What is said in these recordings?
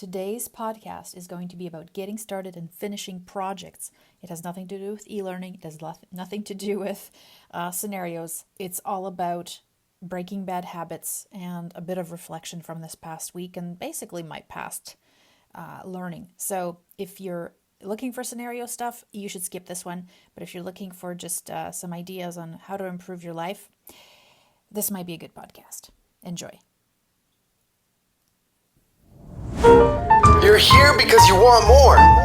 Today's podcast is going to be about getting started and finishing projects. It has nothing to do with e-learning. It has nothing to do with scenarios. It's all about breaking bad habits and a bit of reflection from this past week and basically my past learning. So if you're looking for scenario stuff, you should skip this one. But if you're looking for just some ideas on how to improve your life, this might be a good podcast. Enjoy. You're here because you want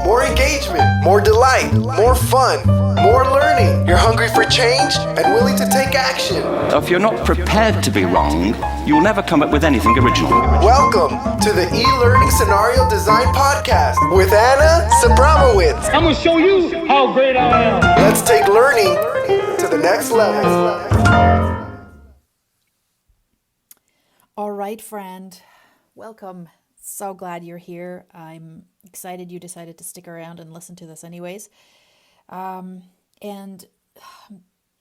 more engagement, more delight, more fun, more learning. You're hungry for change and willing to take action. If you're not prepared to be wrong, you'll never come up with anything original. Welcome to the E-Learning Scenario Design Podcast with Anna Sabramowitz. I'm going to show you how great I am. Let's take learning to the next level. All right, friend. Welcome. So glad you're here. I'm excited you decided to stick around and listen to this anyways. And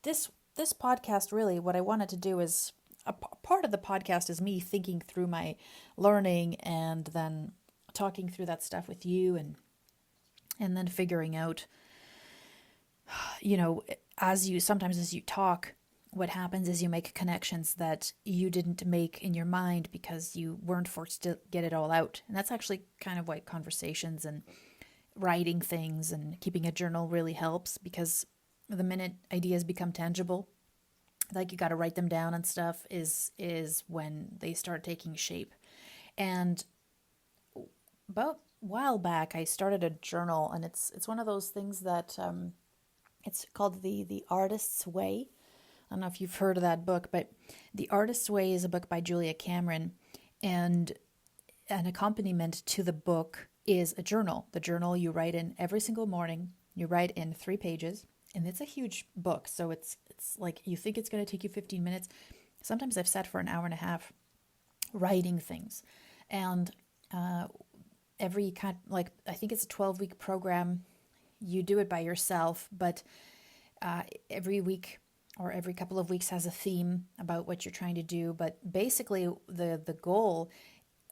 this podcast, really, what I wanted to do is, a part of the podcast is me thinking through my learning and then talking through that stuff with you and then figuring out, as you talk, what happens is you make connections that you didn't make in your mind because you weren't forced to get it all out. And that's actually kind of why conversations and writing things and keeping a journal really helps, because the minute ideas become tangible, like you got to write them down and stuff, is when they start taking shape. And about a while back, I started a journal, and it's one of those things that it's called the Artist's Way. I don't know if you've heard of that book, but The Artist's Way is a book by Julia Cameron, and an accompaniment to the book is a journal. The journal you write in every single morning. You write in 3 pages, and it's a huge book, so it's like you think it's going to take you 15 minutes. Sometimes I've sat for an hour and a half writing things, and I think it's a 12-week program. You do it by yourself, but every week or every couple of weeks has a theme about what you're trying to do. But basically, the goal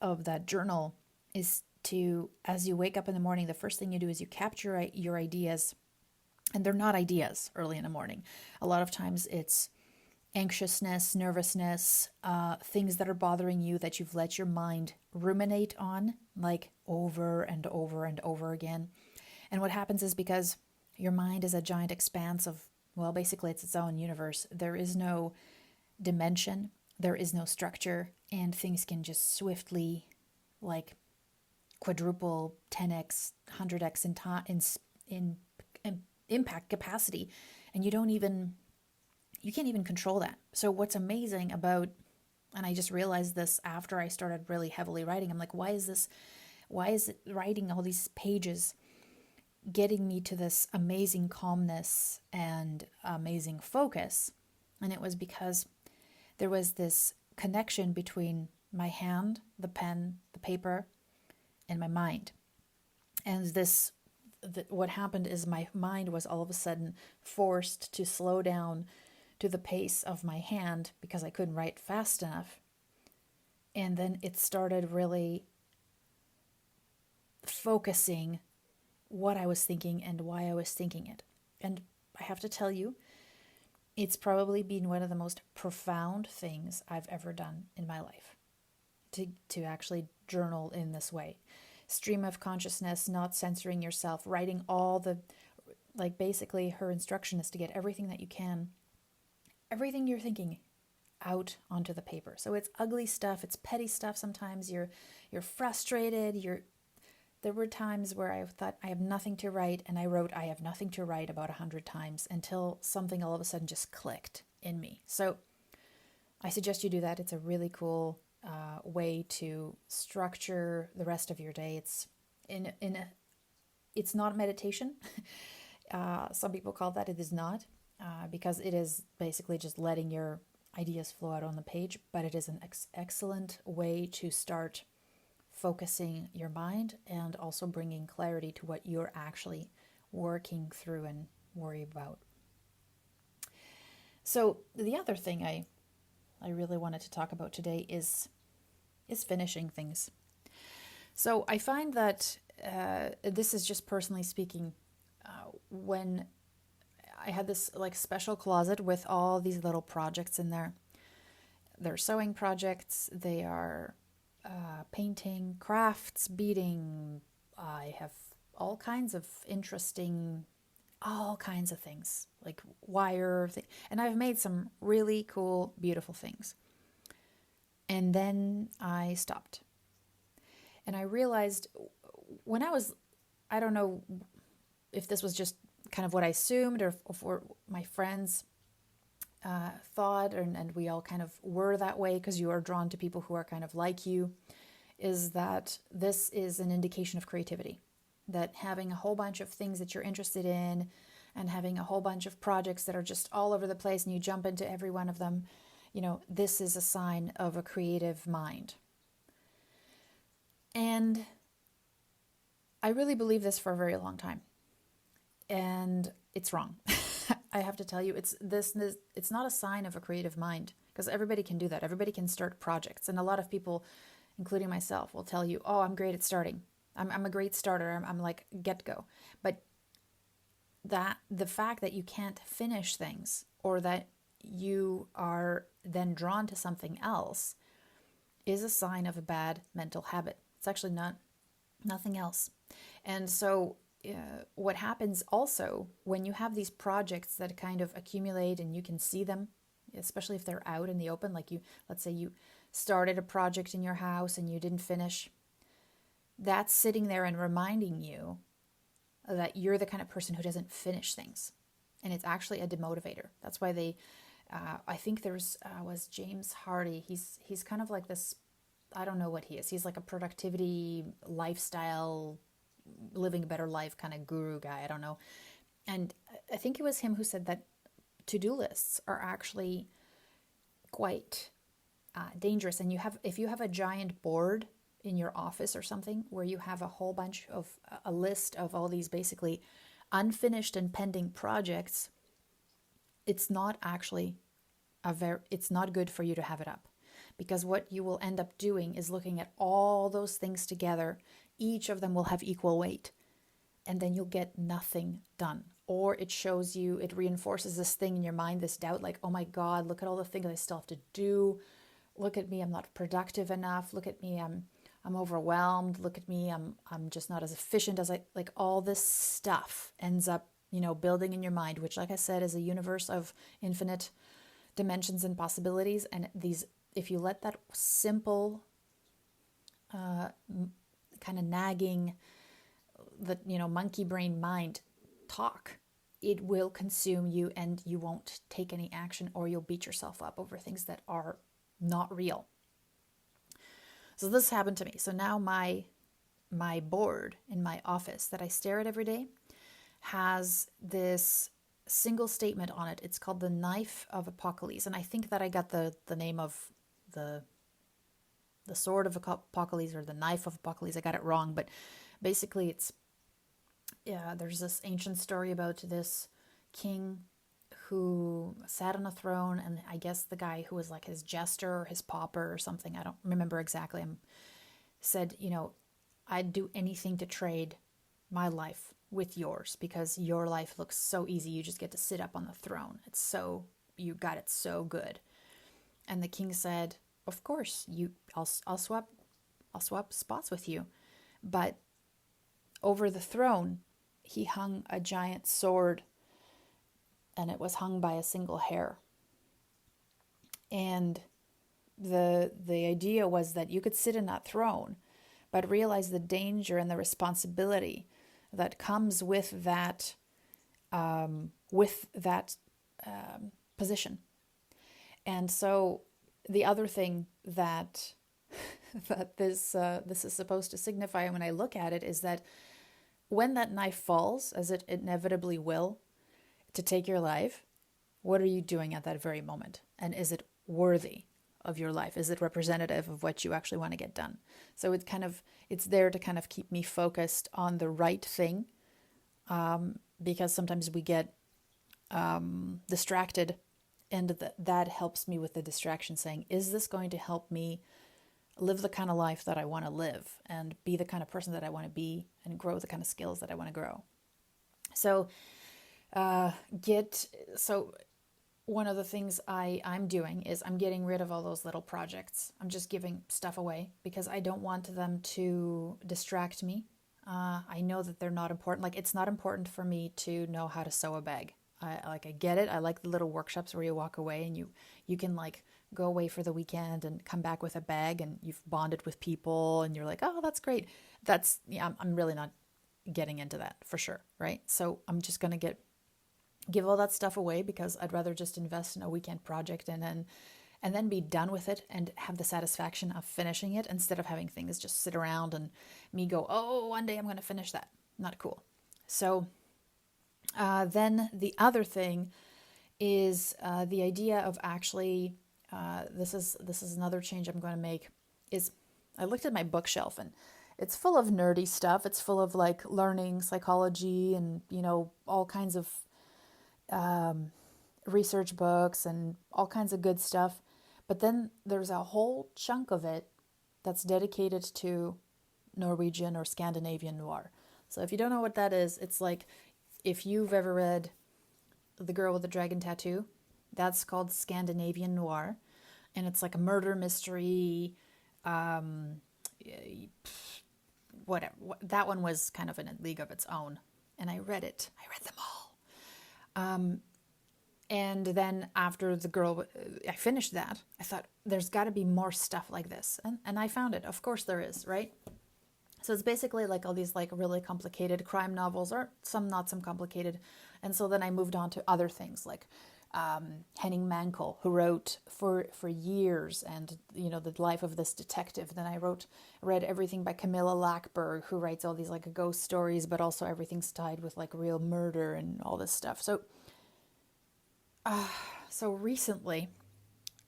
of that journal is to, as you wake up in the morning, the first thing you do is you capture your ideas. And they're not ideas early in the morning. A lot of times it's anxiousness, nervousness, things that are bothering you that you've let your mind ruminate on, like over and over and over again. And what happens is, because your mind is a giant expanse of, well, basically it's its own universe. There is no dimension, there is no structure, and things can just swiftly, like, quadruple, 10x, 100x in impact capacity, and you can't even control that. So what's amazing about, and I just realized this after I started really heavily writing, I'm like, why is it writing all these pages getting me to this amazing calmness and amazing focus? And it was because there was this connection between my hand, the pen, the paper, and my mind. And what happened is my mind was all of a sudden forced to slow down to the pace of my hand because I couldn't write fast enough. And then it started really focusing what I was thinking and why I was thinking it. And I have to tell you, it's probably been one of the most profound things I've ever done in my life, to actually journal in this way. Stream of consciousness, not censoring yourself, writing all the, like, basically her instruction is to get everything that you can, everything you're thinking, out onto the paper. So it's ugly stuff, it's petty stuff. Sometimes you're frustrated, there were times where I thought I have nothing to write, and I wrote I have nothing to write about 100 times until something all of a sudden just clicked in me. So I suggest you do that. It's a really cool way to structure the rest of your day. It's it's not meditation. Some people call that. It is not, because it is basically just letting your ideas flow out on the page. But it is an excellent way to start focusing your mind and also bringing clarity to what you're actually working through and worry about. So the other thing I really wanted to talk about today is finishing things. So I find that this is just personally speaking, when I had this like special closet with all these little projects in there. They're sewing projects, they are painting, crafts, beading. I have all kinds of interesting, all kinds of things like and I've made some really cool, beautiful things. And then I stopped. And I realized when I don't know if this was just kind of what I assumed or if my friends thought, and we all kind of were that way because you are drawn to people who are kind of like you, is that this is an indication of creativity. That having a whole bunch of things that you're interested in and having a whole bunch of projects that are just all over the place and you jump into every one of them, this is a sign of a creative mind. And I really believe this for a very long time. And it's wrong. I have to tell you, it's not a sign of a creative mind, because everybody can do that. Everybody can start projects. And a lot of people, including myself, will tell you, oh, I'm great at starting. I'm a great starter. I'm like get-go. But the fact that you can't finish things, or that you are then drawn to something else, is a sign of a bad mental habit. It's actually nothing else. And so what happens also when you have these projects that kind of accumulate and you can see them, especially if they're out in the open, like let's say you started a project in your house and you didn't finish, that's sitting there and reminding you that you're the kind of person who doesn't finish things. And it's actually a demotivator. That's why I think was James Hardy. He's kind of like this, I don't know what he is. He's like a productivity, lifestyle, living a better life kind of guru guy. I don't know. And I think it was him who said that to-do lists are actually quite dangerous. And if you have a giant board in your office or something where you have a whole bunch of a list of all these basically unfinished and pending projects, it's not actually it's not good for you to have it up. Because what you will end up doing is looking at all those things together. Each of them will have equal weight. And then you'll get nothing done. Or it reinforces this thing in your mind, this doubt, like, oh my God, look at all the things I still have to do. Look at me, I'm not productive enough. Look at me, I'm overwhelmed. Look at me, I'm just not as efficient as like all this stuff ends up, building in your mind, which, like I said, is a universe of infinite dimensions and possibilities. And if you let that simple, kind of nagging, monkey brain mind talk, it will consume you and you won't take any action, or you'll beat yourself up over things that are not real. So this happened to me. So now my board in my office that I stare at every day has this single statement on it. It's called the Knife of Apocalypse. And I think that I got the name of the Sword of Apocalypse or the Knife of Apocalypse. I got it wrong, but basically there's this ancient story about this king who sat on a throne, and I guess the guy who was like his jester or his pauper or something, I don't remember exactly, said, I'd do anything to trade my life with yours, because your life looks so easy. You just get to sit up on the throne. You got it so good. And the king said, of course, I'll swap spots with you. But over the throne, he hung a giant sword, and it was hung by a single hair. And the idea was that you could sit in that throne, but realize the danger and the responsibility that comes with that position. And so the other thing that this is supposed to signify when I look at it is that when that knife falls, as it inevitably will, to take your life, what are you doing at that very moment? And is it worthy of your life? Is it representative of what you actually want to get done? So it's there to kind of keep me focused on the right thing, because sometimes we get distracted, and that helps me with the distraction, saying, is this going to help me live the kind of life that I want to live and be the kind of person that I want to be and grow the kind of skills that I want to grow. So one of the things I'm doing is I'm getting rid of all those little projects. I'm just giving stuff away because I don't want them to distract me. I know that they're not important. Like, it's not important for me to know how to sew a bag. I get it. I like the little workshops where you walk away and you can like go away for the weekend and come back with a bag and you've bonded with people and you're like, oh, that's great. I'm really not getting into that for sure, right? So I'm just gonna give all that stuff away because I'd rather just invest in a weekend project and then be done with it and have the satisfaction of finishing it instead of having things just sit around and me go, oh, one day I'm going to finish that. Not cool. So then the other thing is the idea of actually, this is another change I'm going to make, is I looked at my bookshelf and it's full of nerdy stuff. It's full of like learning psychology and, all kinds of research books and all kinds of good stuff. But then there's a whole chunk of it that's dedicated to Norwegian or Scandinavian noir. So if you don't know what that is, it's like if you've ever read The Girl with the Dragon Tattoo, that's called Scandinavian noir. And it's like a murder mystery, whatever. That one was kind of in a league of its own. And I read it. I read them all. And then after I finished that, I thought, there's got to be more stuff like this. And I found it. Of course there is, right? So it's basically like all these like really complicated crime novels, or some not so complicated. And so then I moved on to other things like Henning Mankell, who wrote for years, and the life of this detective. Then I read everything by Camilla Lackberg, who writes all these like ghost stories, but also everything's tied with like real murder and all this stuff. So recently,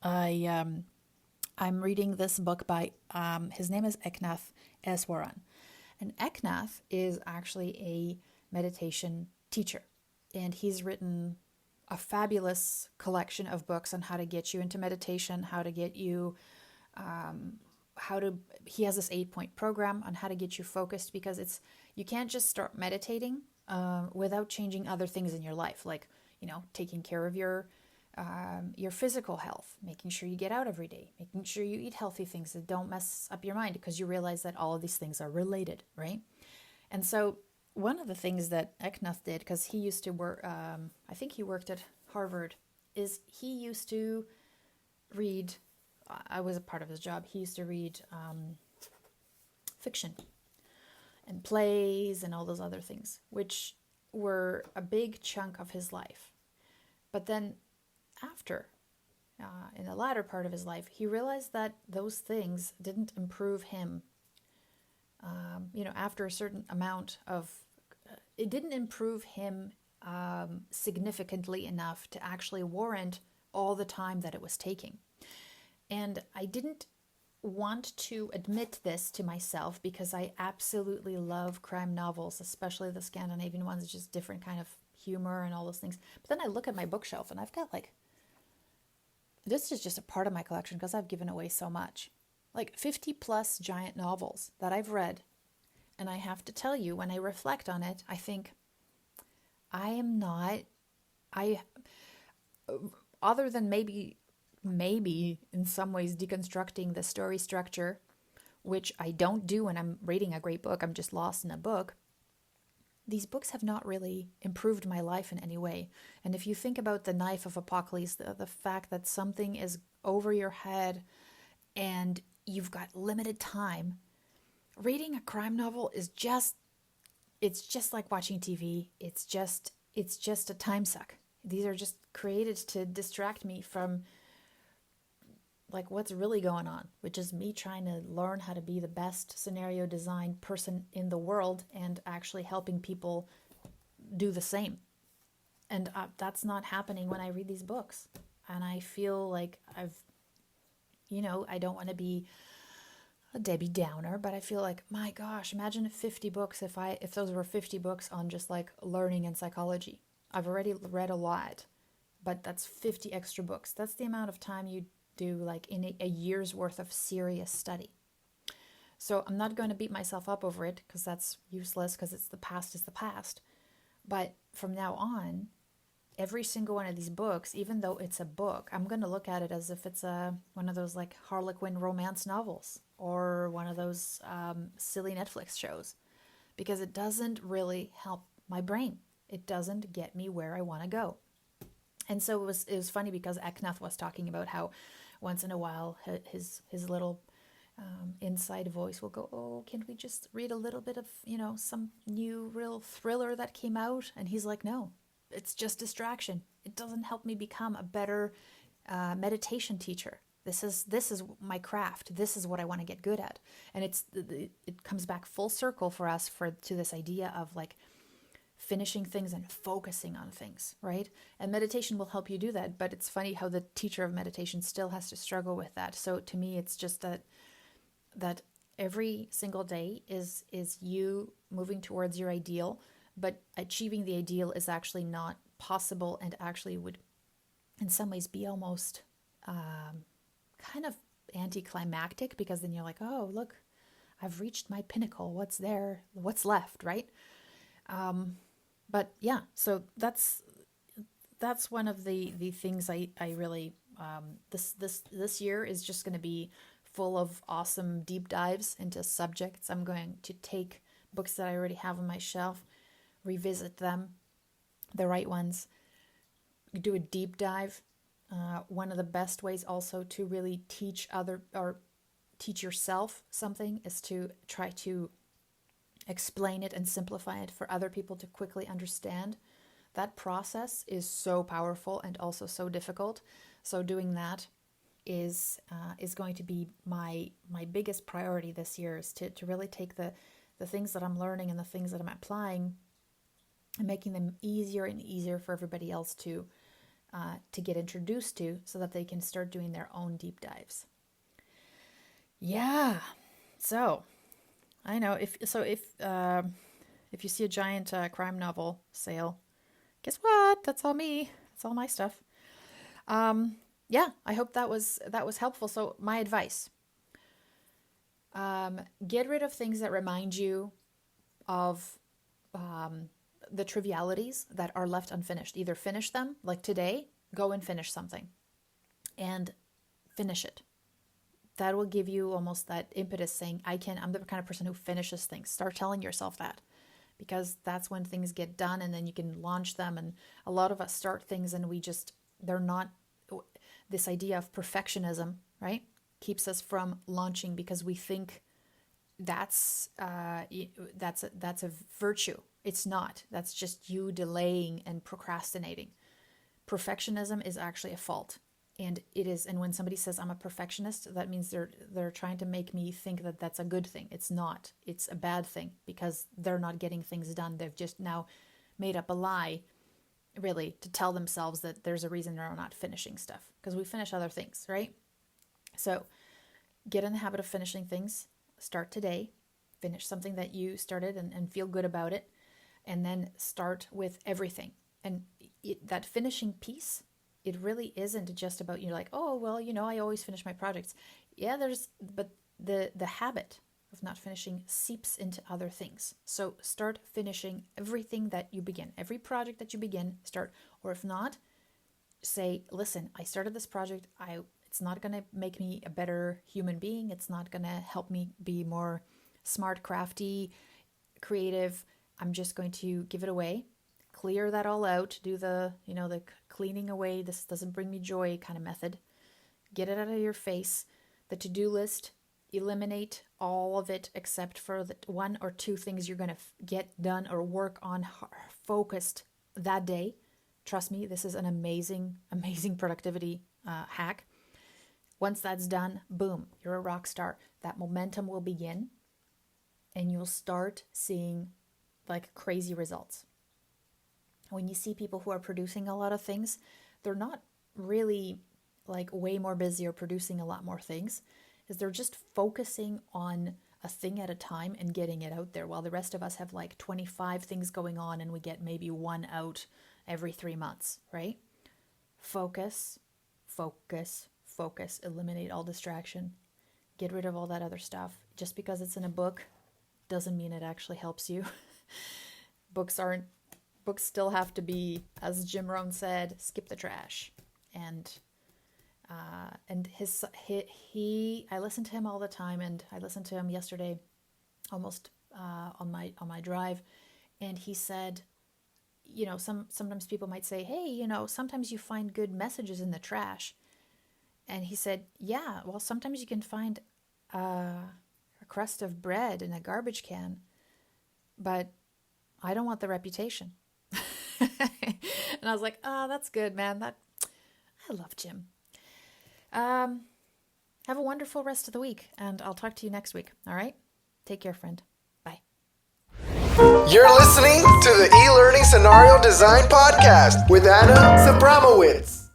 I'm reading this book by his name is Eknath Eswaran, and Eknath is actually a meditation teacher, and he's written a fabulous collection of books on how to get you into meditation, how to get you, he has this 8-point program on how to get you focused, because you can't just start meditating without changing other things in your life, like, taking care of your physical health, making sure you get out every day, making sure you eat healthy things that don't mess up your mind, because you realize that all of these things are related, right? And so one of the things that Eknath did, because he used to work, I think he worked at Harvard, is he used to read, I was a part of his job, he used to read fiction and plays and all those other things, which were a big chunk of his life. But then after, in the latter part of his life, he realized that those things didn't improve him. After a certain amount of, it didn't improve him significantly enough to actually warrant all the time that it was taking. And I didn't want to admit this to myself, because I absolutely love crime novels, especially the Scandinavian ones, just different kind of humor and all those things. But then I look at my bookshelf and I've got this is just a part of my collection because I've given away so much. 50 plus giant novels that I've read. And I have to tell you, when I reflect on it, I think other than maybe in some ways deconstructing the story structure, which I don't do when I'm reading a great book, I'm just lost in a book, these books have not really improved my life in any way. And if you think about the knife of Apocalypse, the fact that something is over your head and you've got limited time, reading a crime novel is it's just like watching TV. It's just a time suck. These are just created to distract me from what's really going on, which is me trying to learn how to be the best scenario design person in the world and actually helping people do the same. And that's not happening when I read these books. And I feel like I don't want to be a Debbie Downer, but I feel like, my gosh, imagine if 50 books, if those were 50 books on just learning and psychology. I've already read a lot, but that's 50 extra books. That's the amount of time you do in a year's worth of serious study. So I'm not going to beat myself up over it because that's useless, because it's the past is the past. But from now on, every single one of these books, even though it's a book, I'm going to look at it as if it's one of those like Harlequin romance novels or one of those silly Netflix shows, because it doesn't really help my brain. It doesn't get me where I want to go. And so it was funny because Eknath was talking about how once in a while his little inside voice will go, oh, can we just read a little bit of, some new real thriller that came out? And he's like, no, it's just distraction. It doesn't help me become a better meditation teacher. This is my craft. This is what I want to get good at. And it comes back full circle for us to this idea of like finishing things and focusing on things, right? And meditation will help you do that. But it's funny how the teacher of meditation still has to struggle with that. So to me, it's just that every single day is you moving towards your ideal, but achieving the ideal is actually not possible, and actually would in some ways be almost kind of anticlimactic, because then you're like, oh, look, I've reached my pinnacle. What's there? What's left, right? But yeah, so that's one of the things I really this year is just going to be full of awesome deep dives into subjects. I'm going to take books that I already have on my shelf, revisit them, the right ones, do a deep dive. One of the best ways also to really teach yourself something is to try to explain it and simplify it for other people to quickly understand. That process is so powerful and also so difficult. So doing that is going to be my biggest priority this year, is to really take the things that I'm learning and the things that I'm applying and making them easier and easier for everybody else to get introduced to, so that they can start doing their own deep dives. Yeah. So I know if you see a giant crime novel sale, guess what? That's all me. That's all my stuff. Yeah, I hope that was helpful. So my advice: get rid of things that remind you of the trivialities that are left unfinished. Either finish them, like today, go and finish something, and finish it. That will give you almost that impetus, saying, I'm the kind of person who finishes things. Start telling yourself that, because that's when things get done, and then you can launch them. And a lot of us start things and they're not, this idea of perfectionism, right, keeps us from launching, because we think that's a virtue. It's not. That's just you delaying and procrastinating. Perfectionism is actually a fault. And it is, and when somebody says I'm a perfectionist, that means they're trying to make me think that that's a good thing. It's not. It's a bad thing, because they're not getting things done. They've just now made up a lie, really, to tell themselves that there's a reason they're not finishing stuff, because we finish other things, right? So get in the habit of finishing things. Start today. Finish something that you started and feel good about it. And then start with everything. And that finishing piece, it really isn't just about, you're like, oh, well, I always finish my projects. Yeah, but the habit of not finishing seeps into other things. So start finishing everything that you begin. Every project that you begin, start. Or if not, say, listen, I started this project. It's not going to make me a better human being. It's not going to help me be more smart, crafty, creative. I'm just going to give it away. Clear that all out. Do the cleaning away, this doesn't bring me joy kind of method. Get it out of your face. The to-do list, eliminate all of it except for the one or two things you're going to get done or work on focused that day. Trust me, this is an amazing productivity hack. Once that's done, boom, you're a rock star. That momentum will begin, and you'll start seeing like crazy results. When you see people who are producing a lot of things, they're not really like way more busy or producing a lot more things, is they're just focusing on a thing at a time and getting it out there, while the rest of us have like 25 things going on and we get maybe one out every 3 months, right? Focus, eliminate all distraction, get rid of all that other stuff. just because it's in a book doesn't mean it actually helps you. Books still have to be, as Jim Rohn said, skip the trash. And I listen to him all the time, and I listened to him yesterday almost on my drive, and he said, sometimes people might say, hey, sometimes you find good messages in the trash. And he said, yeah, well, sometimes you can find a crust of bread in a garbage can, but I don't want the reputation. And I was like, oh, that's good, man. I love Jim. Have a wonderful rest of the week, and I'll talk to you next week. All right? Take care, friend. Bye. You're listening to the E-Learning Scenario Design Podcast with Anna Sabramowitz.